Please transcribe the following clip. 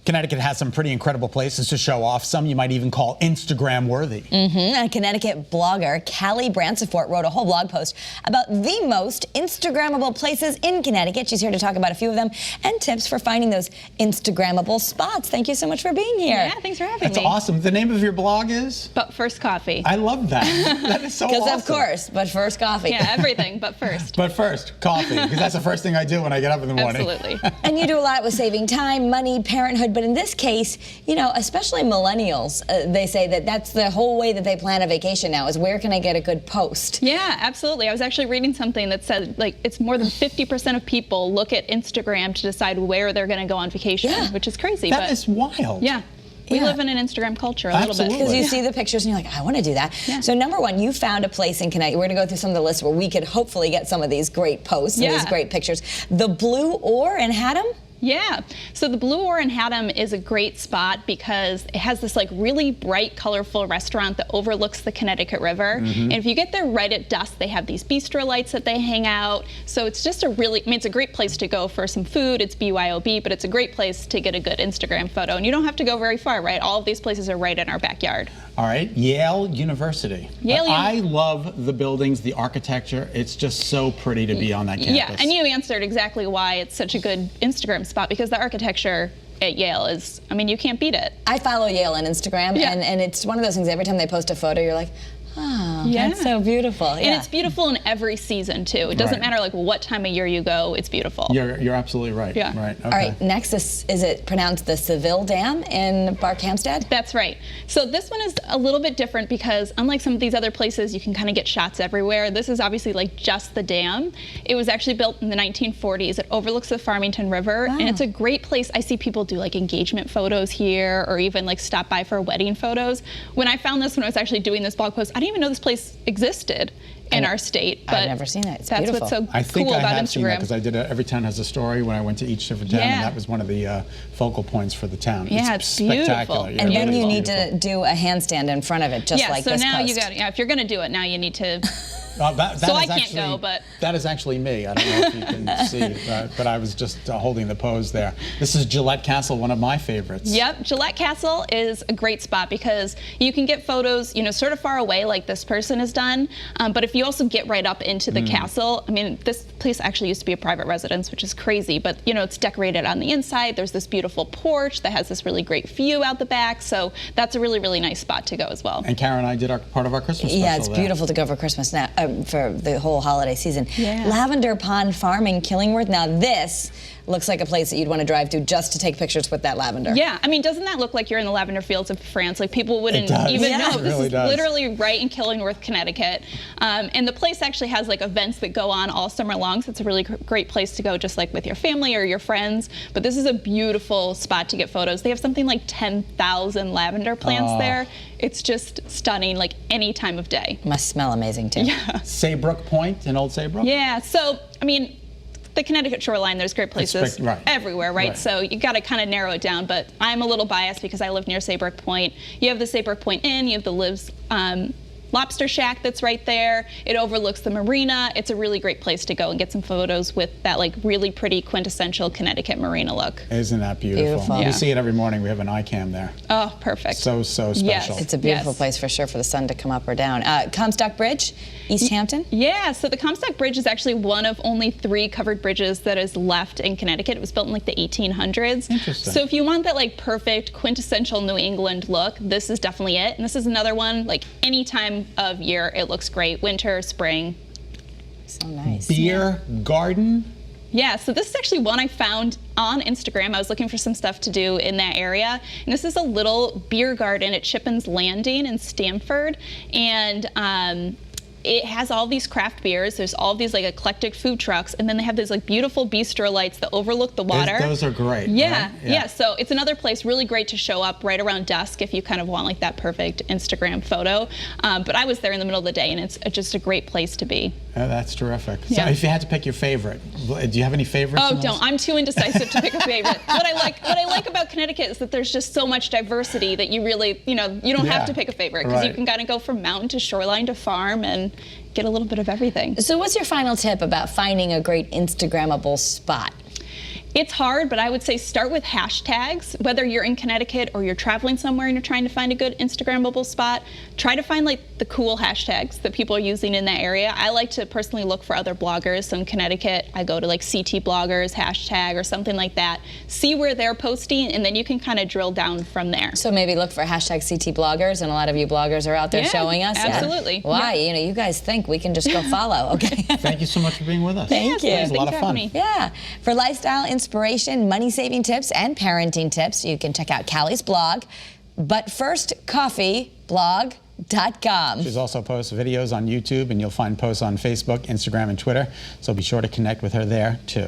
Connecticut has some pretty incredible places to show off. Some you might even call Instagram worthy. A Connecticut blogger, Callie Bransford, wrote a whole blog post about the most Instagrammable places in Connecticut. She's here to talk about a few of them and tips for finding those Instagrammable spots. Thank you so much for being here. Yeah, thanks for having me. That's awesome. The name of your blog is? But First Coffee. I love that. That is so awesome. Because of course, but first coffee. Yeah, everything, but first. But first, coffee, because that's the first thing I do when I get up in the morning. Absolutely. And you do a lot with saving time, money, parenthood, but in this case, you know, especially millennials, they say that that's the whole way that they plan a vacation now is where can I get a good post? Yeah, absolutely. I was actually reading something that said like it's more than 50% of people look at Instagram to decide where they're going to go on vacation, which is crazy. That is wild. Yeah. We live in an Instagram culture a little bit. Because you see the pictures and you're like, I want to do that. Yeah. So number one, you found a place in Connecticut. We're going to go through some of the lists where we could hopefully get some of these great posts and these great pictures. The Blue Oar in Haddam? Yeah, so the Blue Oar in Haddam is a great spot because it has this like really bright, colorful restaurant that overlooks the Connecticut River. And if you get there right at dusk, they have these bistro lights that they hang out. So it's just a really, I mean, it's a great place to go for some food. It's BYOB, but it's a great place to get a good Instagram photo. And you don't have to go very far, right? All of these places are right in our backyard. All right, Yale University. I love the buildings, the architecture. It's just so pretty to be on that campus. Yeah, and you answered exactly why it's such a good Instagram spot, because the architecture at Yale is, I mean, you can't beat it. I follow Yale on Instagram, and it's one of those things, every time they post a photo, you're like, oh, that's so beautiful. And it's beautiful in every season, too. It doesn't matter like what time of year you go, it's beautiful. You're absolutely right. Yeah. Right. Okay. All right, next is it pronounced the Seville Dam in Barkhamsted? That's right. So this one is a little bit different because unlike some of these other places, you can kind of get shots everywhere. This is obviously like just the dam. It was actually built in the 1940s. It overlooks the Farmington River, and it's a great place. I see people do like engagement photos here or even like stop by for wedding photos. When I found this when I was actually doing this blog post, I didn't even know this place existed in our state. But I've never seen it. It's that's beautiful. What's so I think cool I about have Instagram. seen that because I did every town has a story when I went to each different town, and that was one of the focal points for the town. Yeah, it's spectacular. And then you need to do a handstand in front of it, just like this so now post. you got if you're going to do it, now you need to. So I can't go, but that is actually me. I don't know if you can see, but I was just holding the pose there. This is Gillette Castle, one of my favorites. Yep, Gillette Castle is a great spot because you can get photos, you know, sort of far away, like this person has done. But if you also get right up into the castle, I mean, this place actually used to be a private residence, which is crazy. But you know, it's decorated on the inside. There's this beautiful porch that has this really great view out the back. So that's a really, really nice spot to go as well. And Karen and I did part of our Christmas special. Yeah, it's beautiful to go for Christmas now. For the whole holiday season. Yeah. Lavender Pond Farm in Killingworth. Now this looks like a place that you'd want to drive to just to take pictures with that lavender. Yeah, I mean, doesn't that look like you're in the lavender fields of France? Like people wouldn't even know. It This really is does. literally right in Killingworth, Connecticut. And the place actually has like events that go on all summer long, so it's a really great place to go just like with your family or your friends. But this is a beautiful spot to get photos. They have something like 10,000 lavender plants there. It's just stunning, like any time of day. Must smell amazing too. Yeah. Saybrook Point in Old Saybrook? Yeah, so, I mean, the Connecticut shoreline, there's great places everywhere, right? So you got to kind of narrow it down, but I'm a little biased because I live near Saybrook Point. You have the Saybrook Point Inn, you have the Liv's Lobster Shack that's right there. It overlooks the marina. It's a really great place to go and get some photos with that like really pretty quintessential Connecticut marina look. Isn't that beautiful? We see it every morning. We have an iCam there. Oh, perfect. So special. Yes. It's a beautiful place for sure for the sun to come up or down. Comstock Bridge, East Hampton? Yeah, so the Comstock Bridge is actually one of only 3 covered bridges that is left in Connecticut. It was built in like the 1800s. Interesting. So if you want that like perfect quintessential New England look, this is definitely it. And this is another one, like any time of year, it looks great. Winter, spring. So nice. Beer garden? Yeah, so this is actually one I found on Instagram. I was looking for some stuff to do in that area. And this is a little beer garden at Chipins Landing in Stamford. And it has all these craft beers. There's all these like eclectic food trucks, and then they have these like beautiful bistro lights that overlook the water. Those are great. Yeah, right? yeah. So it's another place really great to show up right around dusk if you kind of want like that perfect Instagram photo. But I was there in the middle of the day, and it's just a great place to be. Oh, that's terrific. Yeah. So if you had to pick your favorite, do you have any favorites? Oh, don't. I'm too indecisive to pick a favorite. What I like about Connecticut is that there's just so much diversity that you really, you know, you don't have to pick a favorite because you can kind of go from mountain to shoreline to farm and get a little bit of everything. So what's your final tip about finding a great Instagrammable spot? It's hard, but I would say start with hashtags. Whether you're in Connecticut or you're traveling somewhere and you're trying to find a good Instagrammable spot, try to find like the cool hashtags that people are using in that area. I like to personally look for other bloggers. So in Connecticut, I go to like CT bloggers hashtag or something like that. See where they're posting, and then you can kind of drill down from there. So maybe look for hashtag CT bloggers, and a lot of you bloggers are out there showing us. Absolutely. Yeah. Why? You know, you guys think we can just go follow, okay? Thank you so much for being with us. Thank you. It was a lot Thanks of for fun. having me. Yeah. For lifestyle inspiration, money-saving tips, and parenting tips, you can check out Callie's blog, butfirstcoffeeblog.com. She's also posts videos on YouTube, and you'll find posts on Facebook, Instagram, and Twitter. So be sure to connect with her there, too.